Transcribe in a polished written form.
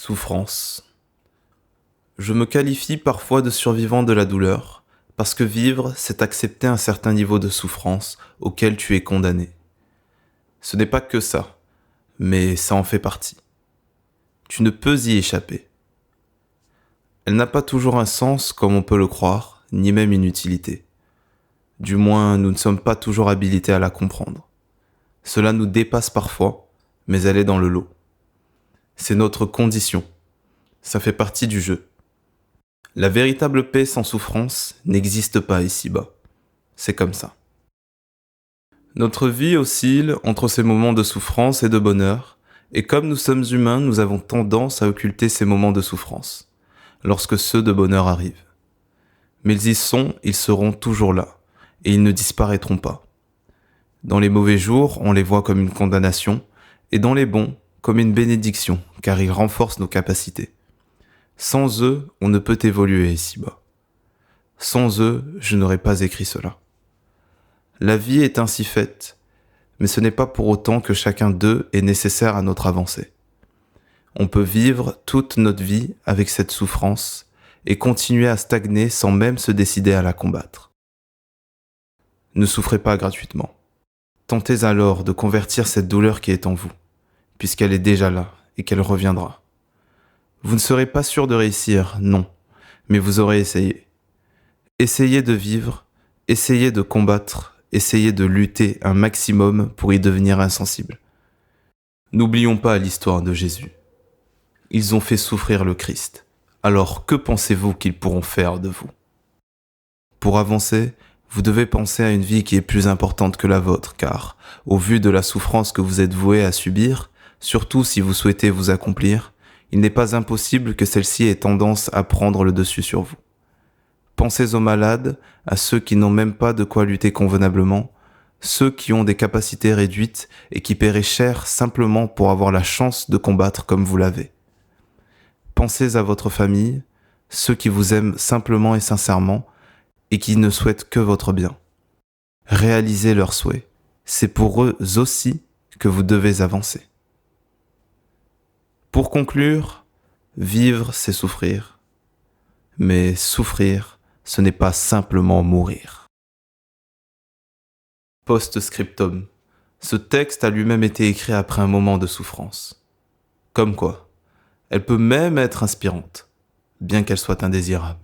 Souffrance. Je me qualifie parfois de survivant de la douleur, parce que vivre, c'est accepter un certain niveau de souffrance auquel tu es condamné. Ce n'est pas que ça, mais ça en fait partie. Tu ne peux y échapper. Elle n'a pas toujours un sens comme on peut le croire, ni même une utilité. Du moins, nous ne sommes pas toujours habilités à la comprendre. Cela nous dépasse parfois, mais elle est dans le lot. C'est notre condition. Ça fait partie du jeu. La véritable paix sans souffrance n'existe pas ici-bas. C'est comme ça. Notre vie oscille entre ces moments de souffrance et de bonheur, et comme nous sommes humains, nous avons tendance à occulter ces moments de souffrance, lorsque ceux de bonheur arrivent. Mais ils seront toujours là, et ils ne disparaîtront pas. Dans les mauvais jours, on les voit comme une condamnation, et dans les bons, comme une bénédiction, car ils renforcent nos capacités. Sans eux, on ne peut évoluer ici-bas. Sans eux, je n'aurais pas écrit cela. La vie est ainsi faite, mais ce n'est pas pour autant que chacun d'eux est nécessaire à notre avancée. On peut vivre toute notre vie avec cette souffrance et continuer à stagner sans même se décider à la combattre. Ne souffrez pas gratuitement. Tentez alors de convertir cette douleur qui est en vous, puisqu'elle est déjà là et qu'elle reviendra. Vous ne serez pas sûr de réussir, non, mais vous aurez essayé. Essayez de vivre, essayez de combattre, essayez de lutter un maximum pour y devenir insensible. N'oublions pas l'histoire de Jésus. Ils ont fait souffrir le Christ. Alors que pensez-vous qu'ils pourront faire de vous ? Pour avancer, vous devez penser à une vie qui est plus importante que la vôtre, car, au vu de la souffrance que vous êtes voué à subir, surtout si vous souhaitez vous accomplir, il n'est pas impossible que celle-ci ait tendance à prendre le dessus sur vous. Pensez aux malades, à ceux qui n'ont même pas de quoi lutter convenablement, ceux qui ont des capacités réduites et qui paieraient cher simplement pour avoir la chance de combattre comme vous l'avez. Pensez à votre famille, ceux qui vous aiment simplement et sincèrement et qui ne souhaitent que votre bien. Réalisez leurs souhaits. C'est pour eux aussi que vous devez avancer. Pour conclure, vivre, c'est souffrir. Mais souffrir, ce n'est pas simplement mourir. Post-scriptum. Ce texte a lui-même été écrit après un moment de souffrance. Comme quoi, elle peut même être inspirante, bien qu'elle soit indésirable.